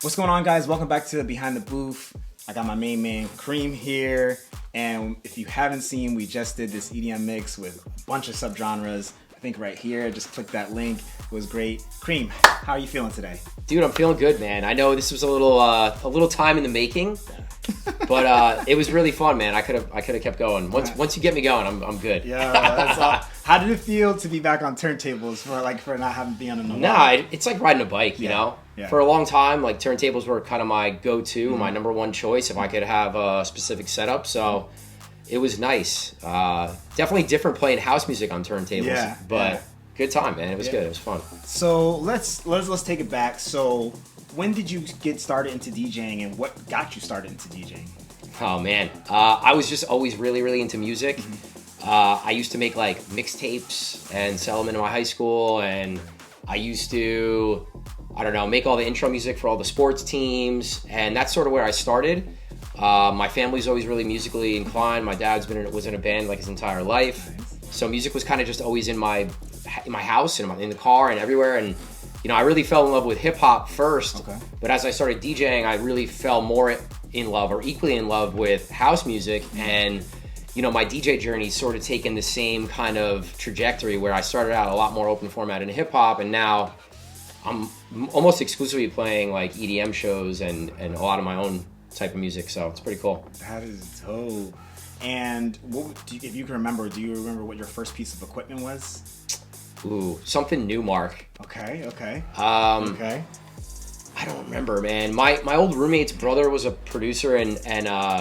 What's going on, guys? Welcome back to Behind the Booth. I got my main man, Cream, here. And if you haven't seen, we just did this EDM mix with a bunch of subgenres. I think right here, just click that link. It was great. Cream, how are you feeling today? Dude, I'm feeling good, man. I know this was a little time in the making, but it was really fun, man. I could have kept going. Once you get me going, I'm good. Yeah, that's all. How did it feel to be back on turntables for not having been on a Nah, it's like riding a bike, you know? Yeah. For a long time, like turntables were kind of my go-to, my number one choice if I could have a specific setup. So it was nice. Definitely different playing house music on turntables, but good time, man. It was good. It was fun. So let's take it back. So when did you get started into DJing, and what got you started into DJing? Oh man, I was just always really into music. I used to make like mixtapes and sell them in my high school, and I used to, make all the intro music for all the sports teams, and that's sort of where I started. My family's always really musically inclined. My dad's was in a band like his entire life, so music was kind of just always in my house and in the car and everywhere. And I really fell in love with hip hop first, but as I started DJing, I really fell more in love or equally in love with house music. And my DJ journey sort of taken the same kind of trajectory where I started out a lot more open format in hip hop, and now I'm almost exclusively playing like EDM shows and a lot of my own type of music. So it's pretty cool. That is dope. And if you can remember, do you remember what your first piece of equipment was? Ooh, something new, Mark. Okay. I don't remember, man. My old roommate's brother was a producer, and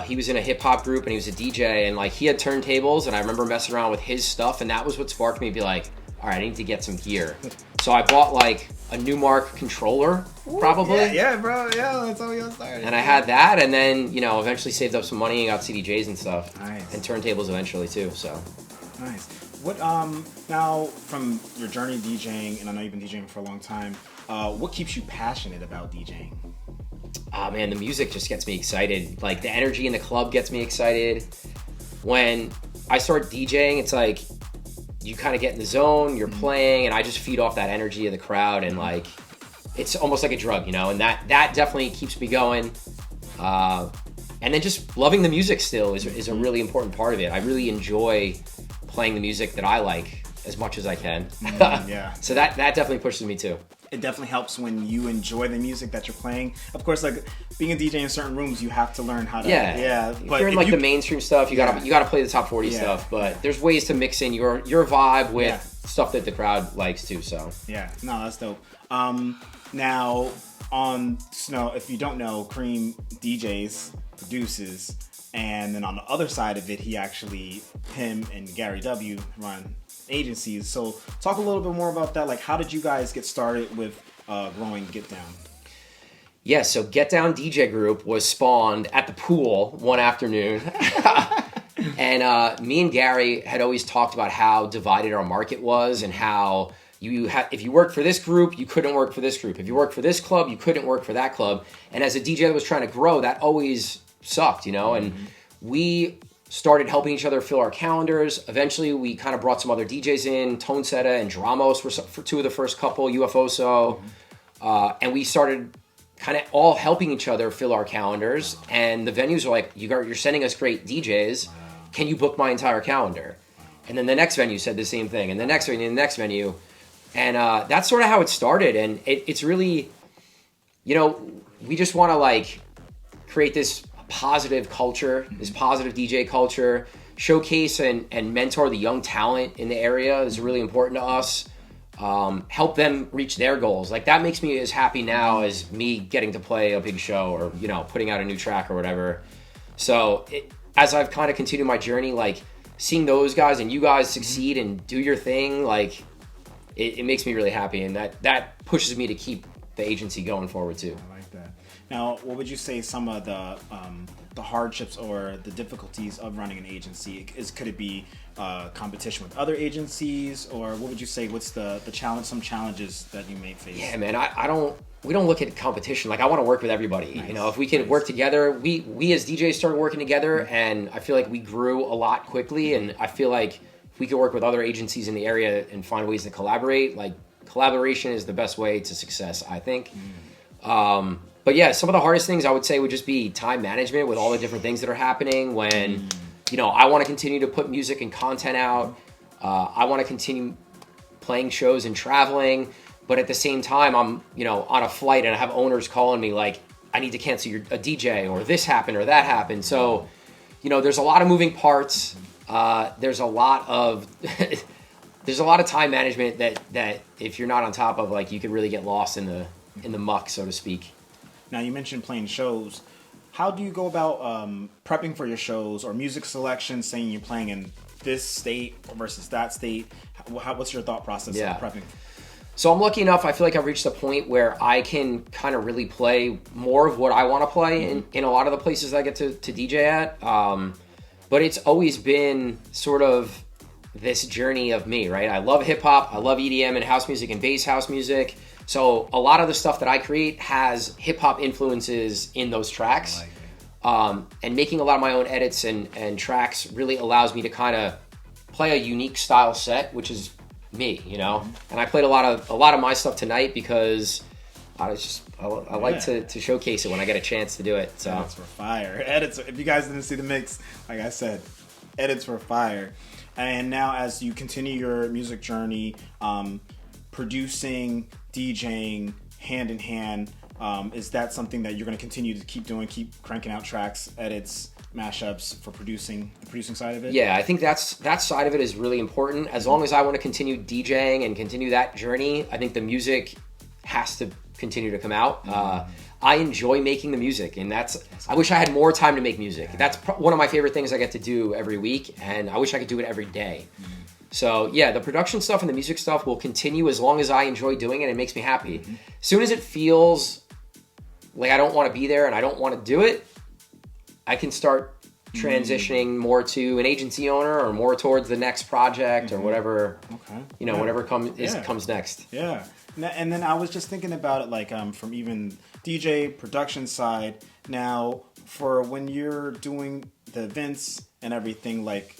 he was in a hip hop group, and he was a DJ, and like he had turntables, and I remember messing around with his stuff, and that was what sparked me to be like, all right, I need to get some gear. So I bought like a Newmark controller, probably. Yeah, bro. Yeah, that's how we got started. And I had that, and then eventually saved up some money and got CDJs and stuff. Nice. And turntables eventually too. So. Nice. What now from your journey DJing, and I know you've been DJing for a long time. What keeps you passionate about DJing? Man, the music just gets me excited. Like the energy in the club gets me excited. When I start DJing, it's like you kind of get in the zone, you're playing, and I just feed off that energy of the crowd, and like it's almost like a drug, and that definitely keeps me going. And then just loving the music still is a really important part of it. I really enjoy playing the music that I like as much as I can. So that definitely pushes me too. It definitely helps when you enjoy the music that you're playing. Of course, like being a DJ in certain rooms, you have to learn how to. But if you're in like the mainstream stuff, you gotta play the top 40 stuff. But there's ways to mix in your vibe with stuff that the crowd likes too. So that's dope. Now on Snow, if you don't know, Cream DJs, produces, and then on the other side of it, him and Gary W run agencies. So talk a little bit more about that. Like, how did you guys get started with growing Get Down? Yeah, so Get Down DJ Group was spawned at the pool one afternoon. And me and Gary had always talked about how divided our market was, and how if you worked for this group, you couldn't work for this group. If you worked for this club, you couldn't work for that club. And as a DJ that was trying to grow, that always sucked, and we started helping each other fill our calendars. Eventually, we kind of brought some other DJs in. Tone Seta and Dramos were for two of the first couple, UFOso. And we started kind of all helping each other fill our calendars. And the venues were like, you're sending us great DJs. Can you book my entire calendar? And then the next venue said the same thing. And the next venue, and the next venue. And that's sort of how it started. And it's really, we just want to like create this positive culture, this positive DJ culture, showcase and mentor the young talent in the area is really important to us. Help them reach their goals. Like that makes me as happy now as me getting to play a big show or, putting out a new track or whatever. So as I've kind of continued my journey, like seeing those guys and you guys succeed and do your thing, like it makes me really happy. And that pushes me to keep the agency going forward too. I like that. Now, what would you say some of the hardships or the difficulties of running an agency? Could it be competition with other agencies, or what would you say? What's the challenge? Some challenges that you may face? Yeah, man. We don't look at competition. Like I want to work with everybody. Nice. If we can work together, we as DJs started working together, and I feel like we grew a lot quickly. And I feel like if we could work with other agencies in the area and find ways to collaborate, like collaboration is the best way to success, I think. But yeah, some of the hardest things I would say would just be time management with all the different things that are happening. When, I want to continue to put music and content out. I want to continue playing shows and traveling. But at the same time, I'm, on a flight and I have owners calling me like, I need to cancel a DJ, or this happened or that happened. So, there's a lot of moving parts. There's a lot of time management that if you're not on top of, like, you could really get lost in the muck, so to speak. Now, you mentioned playing shows. How do you go about prepping for your shows or music selection, saying you're playing in this state versus that state? What's your thought process of prepping? So I'm lucky enough, I feel like I've reached a point where I can kind of really play more of what I want to play in a lot of the places I get to DJ at. But it's always been sort of this journey of me, right? I love hip hop, I love EDM and house music and bass house music. So a lot of the stuff that I create has hip hop influences in those tracks. And making a lot of my own edits and tracks really allows me to kind of play a unique style set, which is me, And I played a lot of my stuff tonight because I like to showcase it when I get a chance to do it. So edits were fire. Edits. If you guys didn't see the mix, like I said, edits were fire. And now, as you continue your music journey, producing, DJing, hand in hand, is that something that you're going to continue to keep doing? Keep cranking out tracks, edits, mashups for the producing side of it? Yeah, I think that side of it is really important. As long as I want to continue DJing and continue that journey, I think the music has to continue to come out. I enjoy making the music, and I wish I had more time to make music. That's one of my favorite things I get to do every week, and I wish I could do it every day. So yeah, the production stuff and the music stuff will continue as long as I enjoy doing it and it makes me happy. As soon as it feels like I don't want to be there and I don't want to do it, I can start transitioning more to an agency owner or more towards the next project or whatever, whatever comes next. Yeah. And then I was just thinking about it, like, from even DJ production side. Now, for when you're doing the events and everything, like,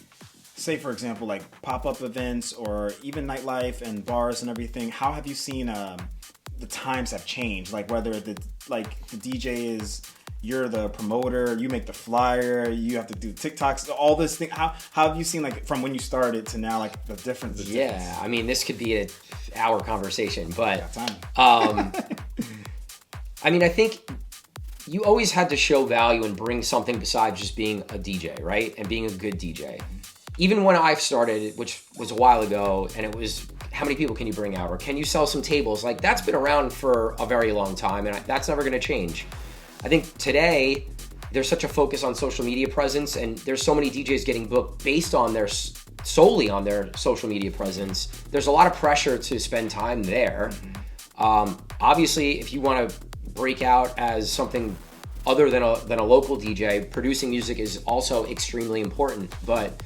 say, for example, like pop-up events or even nightlife and bars and everything, how have you seen the times have changed? Like, whether the DJ is, you're the promoter, you make the flyer, you have to do TikToks, all this thing. How have you seen, like, from when you started to now, like, the difference? Yeah, I mean, this could be an hour conversation, but I mean, I think you always had to show value and bring something besides just being a DJ, right? And being a good DJ. Even when I started, which was a while ago, and it was, how many people can you bring out? Or can you sell some tables? Like, that's been around for a very long time, and that's never going to change. I think today, there's such a focus on social media presence, and there's so many DJs getting booked based on solely on their social media presence. There's a lot of pressure to spend time there. Obviously, if you want to break out as something other than a local DJ, producing music is also extremely important. But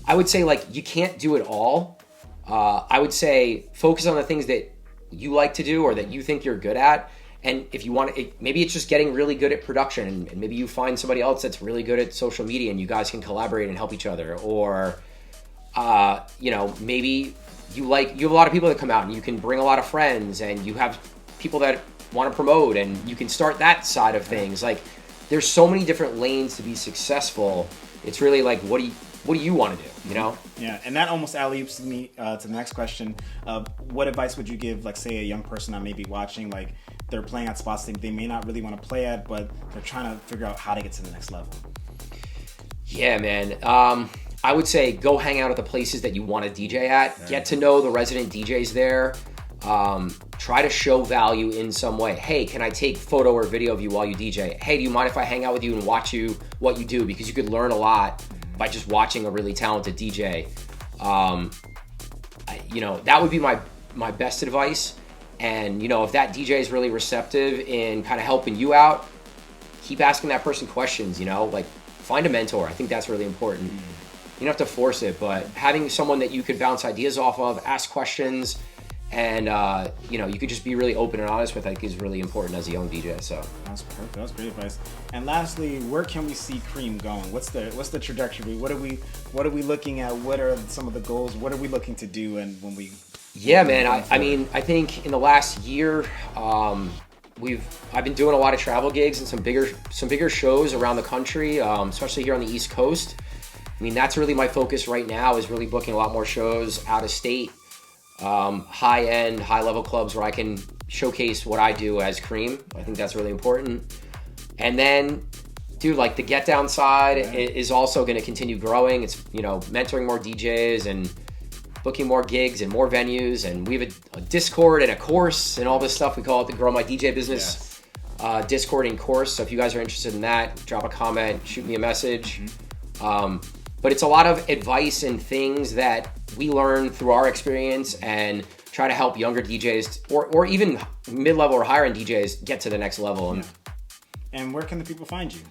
I would say, like, you can't do it all. I would say focus on the things that you like to do or that you think you're good at. And if you want to, maybe it's just getting really good at production, and maybe you find somebody else that's really good at social media and you guys can collaborate and help each other. Or, maybe you have a lot of people that come out and you can bring a lot of friends, and you have people that want to promote, and you can start that side of things. Like, there's so many different lanes to be successful. It's really like, what do you want to do, Yeah, and that almost alley-oops me to the next question. What advice would you give, like, say, a young person that may be watching, like, they're playing at spots they may not really want to play at, but they're trying to figure out how to get to the next level? Yeah, man. I would say go hang out at the places that you want to DJ at. Get to know the resident DJs there. Try to show value in some way. Hey, can I take photo or video of you while you DJ? Hey, do you mind if I hang out with you and watch what you do? Because you could learn a lot by just watching a really talented DJ. That would be my best advice. And, if that DJ is really receptive in kind of helping you out, keep asking that person questions, like, find a mentor. I think that's really important. You don't have to force it, but having someone that you could bounce ideas off of, ask questions, and, you could just be really open and honest with, I think, is really important as a young DJ. So that's perfect. That's great advice. And lastly, where can we see Cream going? What's the trajectory? What are we looking at? What are some of the goals? What are we looking to do? And when we... Yeah, man. I mean, I think in the last year, I've been doing a lot of travel gigs and some bigger shows around the country, especially here on the East Coast. I mean, that's really my focus right now, is really booking a lot more shows out of state, high-end, high-level clubs where I can showcase what I do as Cream. I think that's really important. And then, dude, like the Get Down side is also going to continue growing. It's, mentoring more DJs and booking more gigs and more venues. And we have a Discord and a course and all this stuff. We call it the Grow My DJ Business Discord and course. So if you guys are interested in that, drop a comment, shoot me a message. But it's a lot of advice and things that we learn through our experience and try to help younger DJs or even mid-level or higher-end DJs get to the next level. And where can the people find you?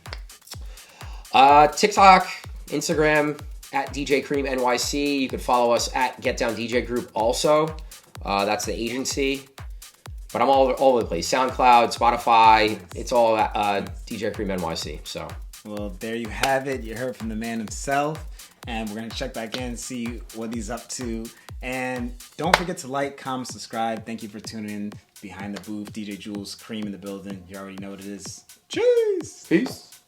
TikTok, Instagram, at DJ Cream NYC. You could follow us at Get Down DJ Group also. That's the agency. But I'm all over the place. SoundCloud, Spotify. It's all DJ Cream NYC. So. Well, there you have it. You heard from the man himself. And we're going to check back in, see what he's up to. And don't forget to like, comment, subscribe. Thank you for tuning in behind the booth. DJ Julz, Cream in the building. You already know what it is. Cheers! Peace.